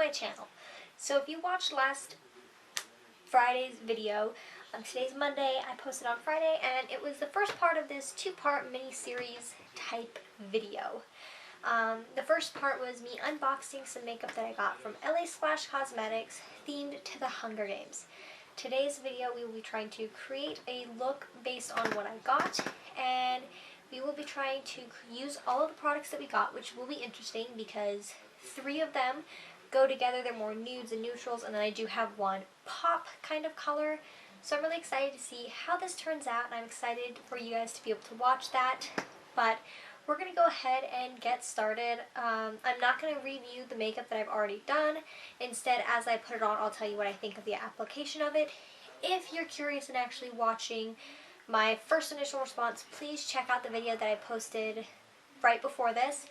my channel. So if you watched last Friday's video, today's Monday, I posted on Friday, and it was the first part of this two-part mini-series type video. The first part was me unboxing some makeup that I got from LA Splash Cosmetics themed to the Hunger Games. Today's video we will be trying to create a look based on what I got, and we will be trying to use all of the products that we got, which will be interesting because 3 of them go together. They're more nudes and neutrals, and then I do have one pop kind of color. So I'm really excited to see how this turns out, and I'm excited for you guys to be able to watch that. But we're going to go ahead and get started. I'm not going to review the makeup that I've already done. Instead, as I put it on, I'll tell you what I think of the application of it. If you're curious and actually watching my first initial response, please check out the video that I posted right before this.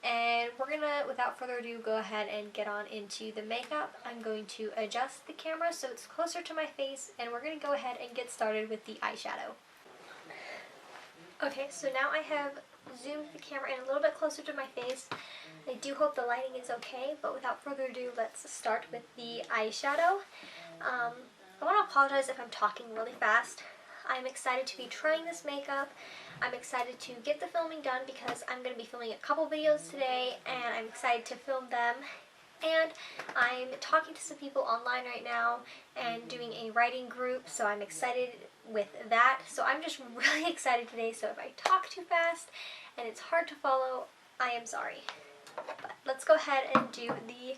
And we're going to, without further ado, go ahead and get on into the makeup. I'm going to adjust the camera so it's closer to my face, and we're going to go ahead and get started with the eyeshadow. Okay, so now I have zoomed the camera in a little bit closer to my face. I do hope the lighting is okay, but without further ado, let's start with the eyeshadow. I want to apologize if I'm talking really fast. I'm excited to be trying this makeup. I'm excited to get the filming done because I'm going to be filming a couple videos today, and I'm excited to film them. And I'm talking to some people online right now and doing a writing group, so I'm excited with that. So I'm just really excited today, so if I talk too fast and it's hard to follow, I am sorry. But let's go ahead and do the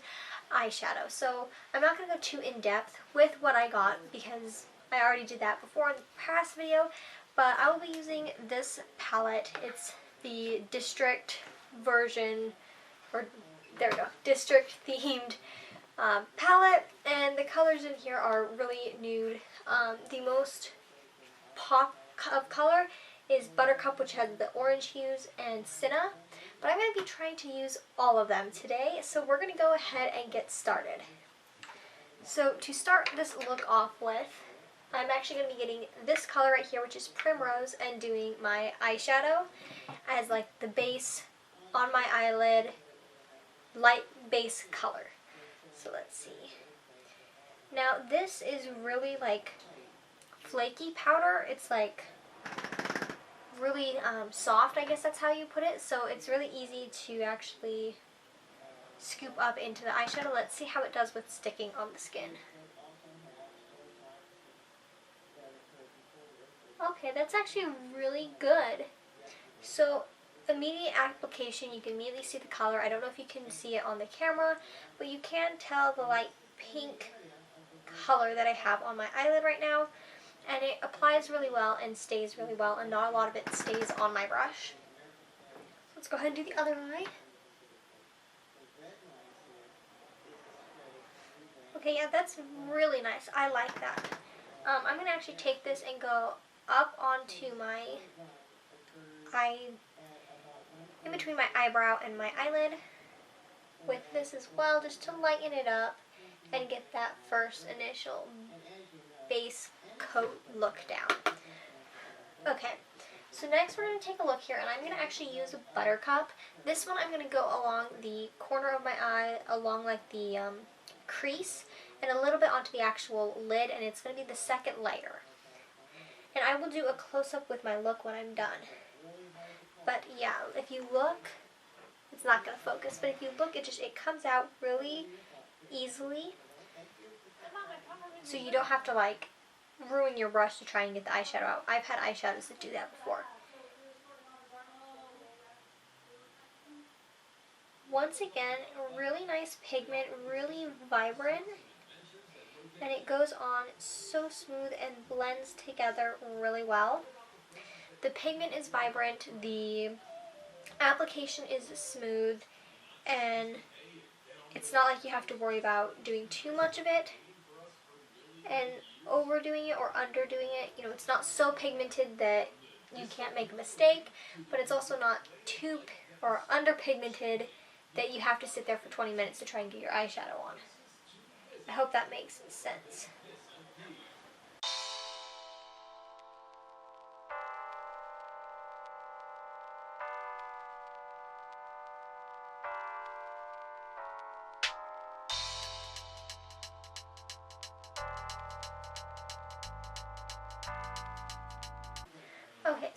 eyeshadow. So I'm not going to go too in-depth with what I got because I already did that before in the past video, but I will be using this palette. It's the District version, or there we go, District themed palette, and the colors in here are really nude. The most pop of color is Buttercup, which has the orange hues, and Cinna, but I'm going to be trying to use all of them today, so we're going to go ahead and get started. So to start this look off with, I'm actually going to be getting this color right here, which is Primrose, and doing my eyeshadow as like the base on my eyelid, light base color. So let's see. Now this is really like flaky powder. It's like really soft, I guess that's how you put it. So it's really easy to actually scoop up into the eyeshadow. Let's see how it does with sticking on the skin. Okay, that's actually really good. So immediate application, you can immediately see the color. I don't know if you can see it on the camera, but you can tell the light pink color that I have on my eyelid right now, and it applies really well and stays really well, and not a lot of it stays on my brush. Let's go ahead and do the other eye. Okay, yeah, that's really nice. I like that. I'm going to actually take this and go up onto my eye, in between my eyebrow and my eyelid with this as well, just to lighten it up and get that first initial base coat look down. Okay, so next we're going to take a look here, and I'm going to actually use a Buttercup. This one I'm going to go along the corner of my eye, along like the crease, and a little bit onto the actual lid, and it's going to be the second layer. And I will do a close-up with my look when I'm done. But yeah, if you look, it's not going to focus, but if you look, it comes out really easily. So you don't have to like ruin your brush to try and get the eyeshadow out. I've had eyeshadows that do that before. Once again, really nice pigment, really vibrant. And it goes on so smooth and blends together really well. The pigment is vibrant, the application is smooth, and it's not like you have to worry about doing too much of it and overdoing it or underdoing it. You know, it's not so pigmented that you can't make a mistake, but it's also not too or underpigmented that you have to sit there for 20 minutes to try and get your eyeshadow on. I hope that makes sense.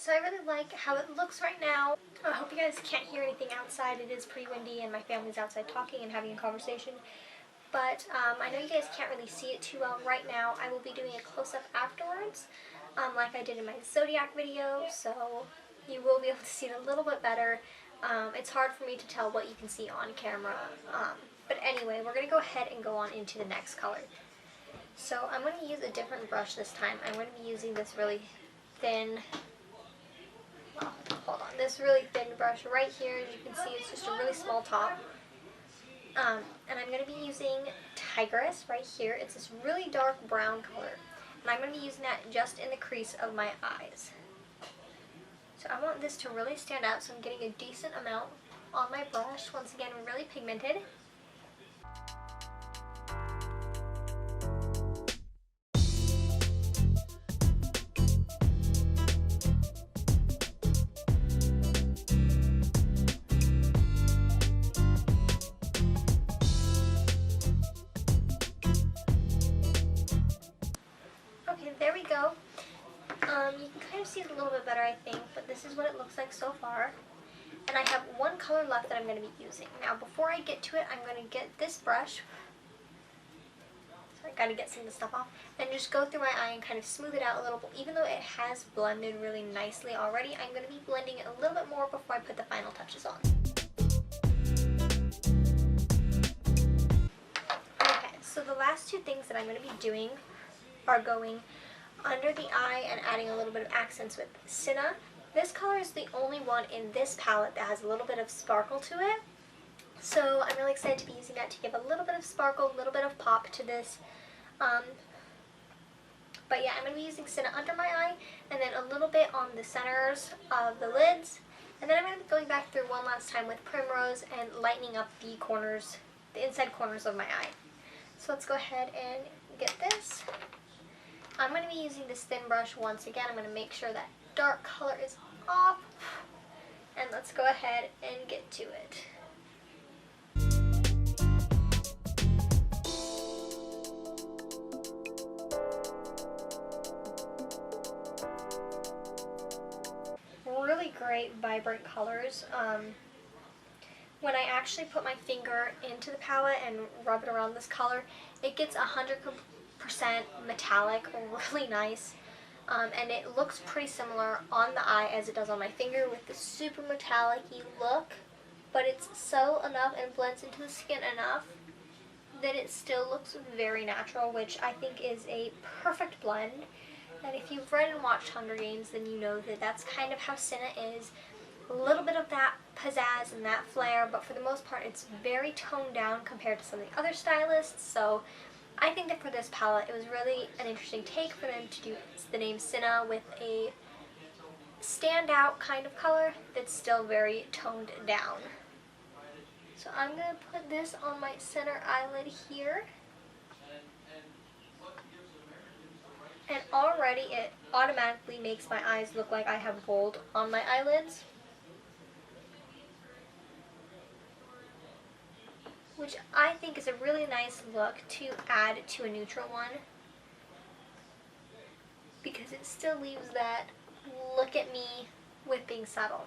So I really like how it looks right now. I hope you guys can't hear anything outside. It is pretty windy and my family's outside talking and having a conversation. But I know you guys can't really see it too well right now. I will be doing a close-up afterwards, like I did in my Zodiac video, so you will be able to see it a little bit better. It's hard for me to tell what you can see on camera. But anyway, we're going to go ahead and go on into the next color. So I'm going to use a different brush this time. I'm going to be using this really thin, well, hold on, this really thin brush right here. As you can see, it's just a really small top. And I'm going to be using Tigress right here. It's this really dark brown color. And I'm going to be using that just in the crease of my eyes. So I want this to really stand out, so I'm getting a decent amount on my brush. Once again, really pigmented. Okay, there we go. You can kind of see it a little bit better, I think, but this is what it looks like so far. And I have one color left that I'm going to be using. Now, before I get to it, I'm going to get this brush. So I got to get some of the stuff off. And just go through my eye and kind of smooth it out a little bit. Even though it has blended really nicely already, I'm going to be blending it a little bit more before I put the final touches on. Okay, so the last two things that I'm going to be doing are going under the eye and adding a little bit of accents with Senna. This color is the only one in this palette that has a little bit of sparkle to it. So I'm really excited to be using that to give a little bit of sparkle, a little bit of pop to this. But yeah, I'm going to be using Senna under my eye and then a little bit on the centers of the lids. And then I'm going to be going back through one last time with Primrose and lightening up the corners, the inside corners of my eye. So let's go ahead and get this. I'm going to be using this thin brush once again. I'm going to make sure that dark color is off. And let's go ahead and get to it. Really great, vibrant colors. When I actually put my finger into the palette and rub it around this color, it gets 100% metallic, really nice, and it looks pretty similar on the eye as it does on my finger with the super metallic-y look, but it's subtle enough and blends into the skin enough that it still looks very natural, which I think is a perfect blend. And if you've read and watched Hunger Games, then you know that that's kind of how Senna is. A little bit of that pizzazz and that flair, but for the most part it's very toned down compared to some of the other stylists. So I think that for this palette it was really an interesting take for them to do the name Senna with a standout kind of color that's still very toned down. So I'm going to put this on my center eyelid here. And already it automatically makes my eyes look like I have gold on my eyelids, which I think is a really nice look to add to a neutral one, because it still leaves that look at me with being subtle.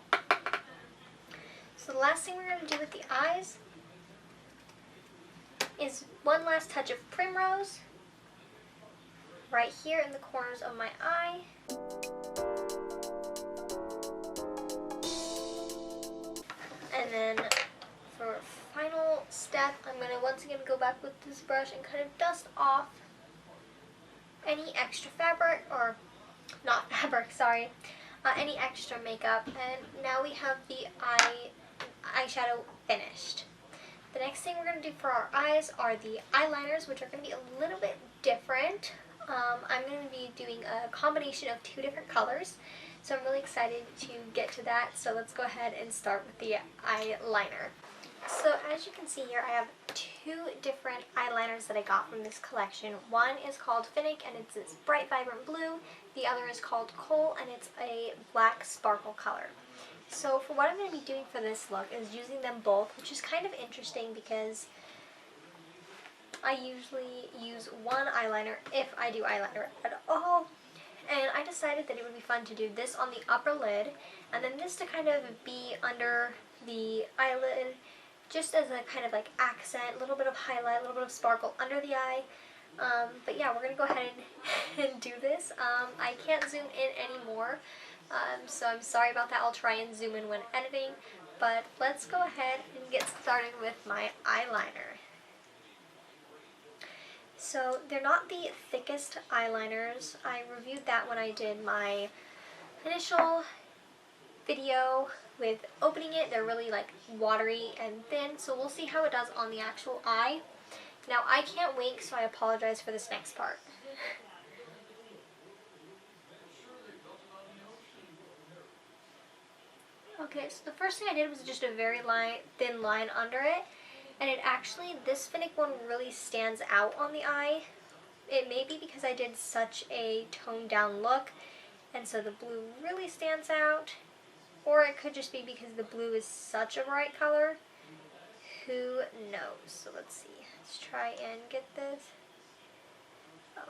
So the last thing we're going to do with the eyes is one last touch of Primrose right here in the corners of my eye. And then for final step, I'm going to once again go back with this brush and kind of dust off any extra fabric, or not fabric, sorry, any extra makeup. And now we have the eyeshadow finished. The next thing we're going to do for our eyes are the eyeliners, which are going to be a little bit different. I'm going to be doing a combination of two different colors, so I'm really excited to get to that. So let's go ahead and start with the eyeliner. So as you can see here, I have two different eyeliners that I got from this collection. One is called Finnick and it's this bright vibrant blue. The other is called Coal and it's a black sparkle color. So for what I'm going to be doing for this look is using them both, which is kind of interesting because I usually use one eyeliner if I do eyeliner at all, And I decided that it would be fun to do this on the upper lid, and then this to kind of be under the eyelid, just as a kind of like accent, a little bit of highlight, a little bit of sparkle under the eye. But yeah, we're going to go ahead and do this. I can't zoom in anymore, so I'm sorry about that. I'll try and zoom in when editing, but let's go ahead and get started with my eyeliner. So they're not the thickest eyeliners. I reviewed that when I did my initial video with opening it. They're really like watery and thin, so we'll see how it does on the actual eye. Now I can't wink, so I apologize for this next part. Okay, so the first thing I did was just a very thin line under it. And it actually, this Finick one really stands out on the eye. It may be because I did such a toned down look, and so the blue really stands out. Or it could just be because the blue is such a bright color. Who knows? So let's see. Let's try and get this.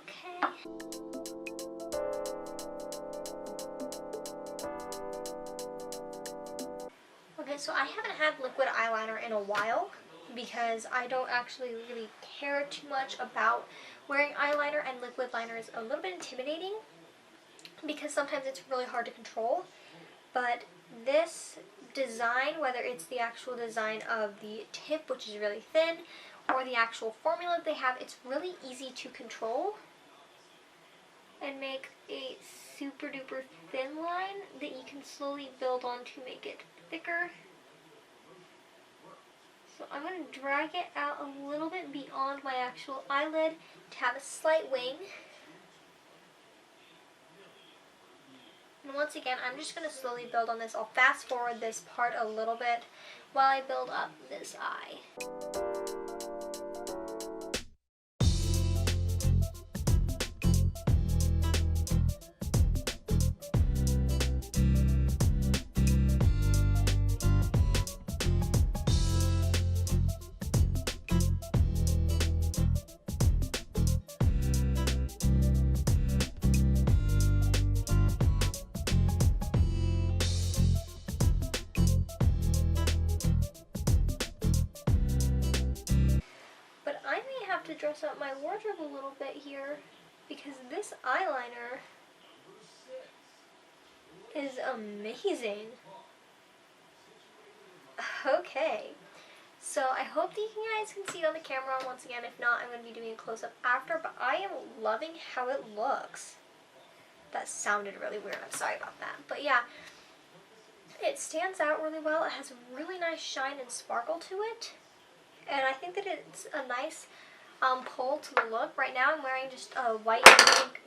Okay. Okay, so I haven't had liquid eyeliner in a while, because I don't actually really care too much about wearing eyeliner, and liquid liner is a little bit intimidating because sometimes it's really hard to control. But this design, whether it's the actual design of the tip, which is really thin, or the actual formula they have, it's really easy to control and make a super duper thin line that you can slowly build on to make it thicker. So I'm going to drag it out a little bit beyond my actual eyelid to have a slight wing. And once again, I'm just going to slowly build on this. I'll fast forward this part a little bit while I build up this eye. To dress up my wardrobe a little bit here, because this eyeliner is amazing. Okay, so I hope that you guys can see it on the camera. Once again, if not, I'm going to be doing a close-up after, but I am loving how it looks. That sounded really weird, I'm sorry about that. But yeah, it stands out really well. It has a really nice shine and sparkle to it, and I think that it's a nice pull to the look. Right now I'm wearing just a white, pink,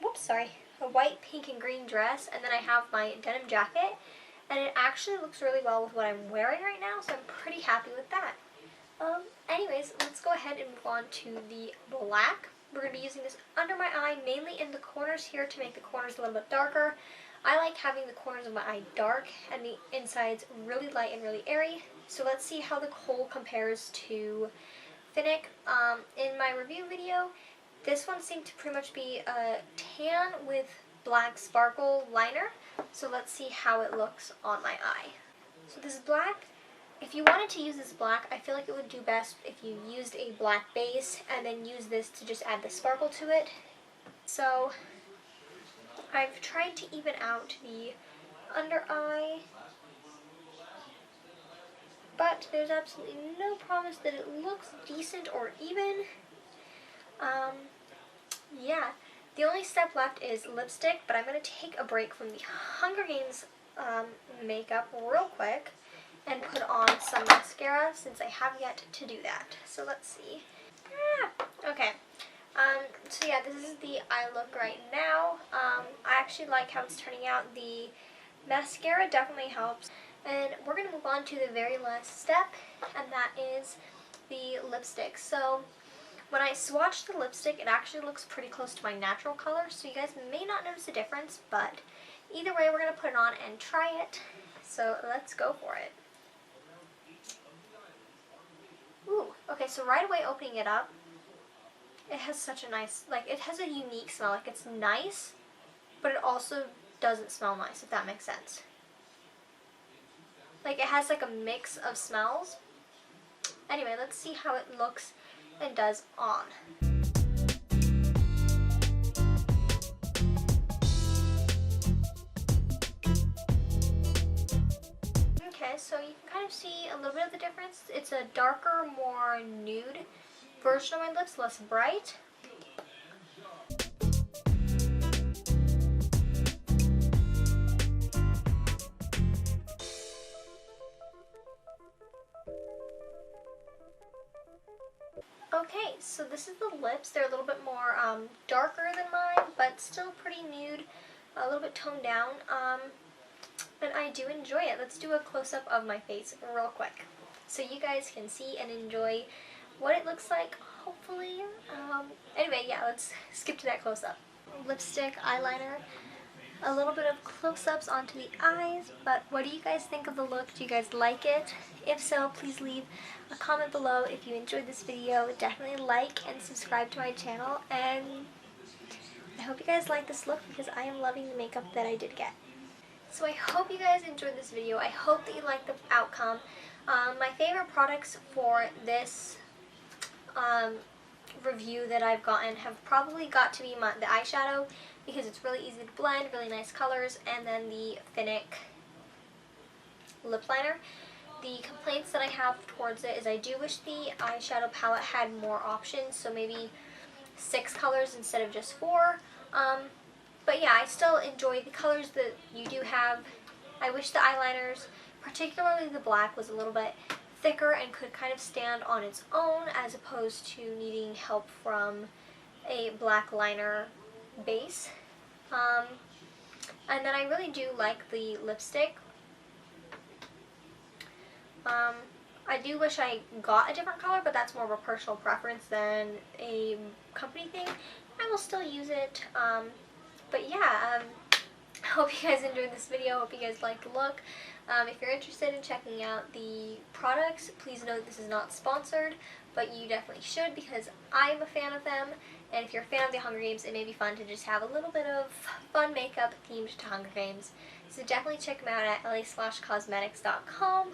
a white, pink, and green dress, and then I have my denim jacket, and it actually looks really well with what I'm wearing right now, so I'm pretty happy with that. Anyways, let's go ahead and move on to the black. We're going to be using this under my eye, mainly in the corners here to make the corners a little bit darker. I like having the corners of my eye dark and the insides really light and really airy, so let's see how the whole compares to Finick. In my review video, this one seemed to pretty much be a tan with black sparkle liner, so let's see how it looks on my eye. So this black, if you wanted to use this black, I feel like it would do best if you used a black base and then use this to just add the sparkle to it. So I've tried to even out the under eye, but there's absolutely no promise that it looks decent or even. Yeah, the only step left is lipstick, but I'm going to take a break from the Hunger Games makeup real quick and put on some mascara since I have yet to do that. So let's see. Okay. So yeah, this is the eye look right now. I actually like how it's turning out. The mascara definitely helps. And we're going to move on to the very last step, and that is the lipstick. So when I swatch the lipstick, it actually looks pretty close to my natural color, so you guys may not notice a difference, but either way, we're going to put it on and try it. So let's go for it. Ooh, okay, so right away opening it up, it has such a nice, like, it has a unique smell. Like, it's nice, but it also doesn't smell nice, if that makes sense. Like, it has like a mix of smells. Anyway, let's see how it looks and does on. Okay, so you can kind of see a little bit of the difference. It's a darker, more nude version of my lips, less bright. Okay, so this is the lips. They're a little bit more darker than mine, but still pretty nude, a little bit toned down. And I do enjoy it. Let's do a close-up of my face real quick so you guys can see and enjoy what it looks like, hopefully. Anyway, yeah, let's skip to that close-up. Lipstick, eyeliner, a little bit of close-ups onto the eyes, but what do you guys think of the look? Do you guys like it? If so, please leave a comment below. If you enjoyed this video, definitely like and subscribe to my channel, and I hope you guys like this look because I am loving the makeup that I did get. So I hope you guys enjoyed this video. I hope that you liked the outcome. My favorite products for this review that I've gotten have probably got to be the eyeshadow, because it's really easy to blend, really nice colors, and then the Finnick lip liner. The complaints that I have towards it is I do wish the eyeshadow palette had more options, so maybe 6 colors instead of just 4. But yeah, I still enjoy the colors that you do have. I wish the eyeliners, particularly the black, was a little bit thicker and could kind of stand on its own as opposed to needing help from a black liner base. And then I really do like the lipstick. I do wish I got a different color, but that's more of a personal preference than a company thing. I will still use it. But yeah, I hope you guys enjoyed this video. I hope you guys liked the look. If you're interested in checking out the products, please note this is not sponsored, but you definitely should because I'm a fan of them. And if you're a fan of the Hunger Games, it may be fun to just have a little bit of fun makeup themed to Hunger Games. So definitely check them out at la/cosmetics.com.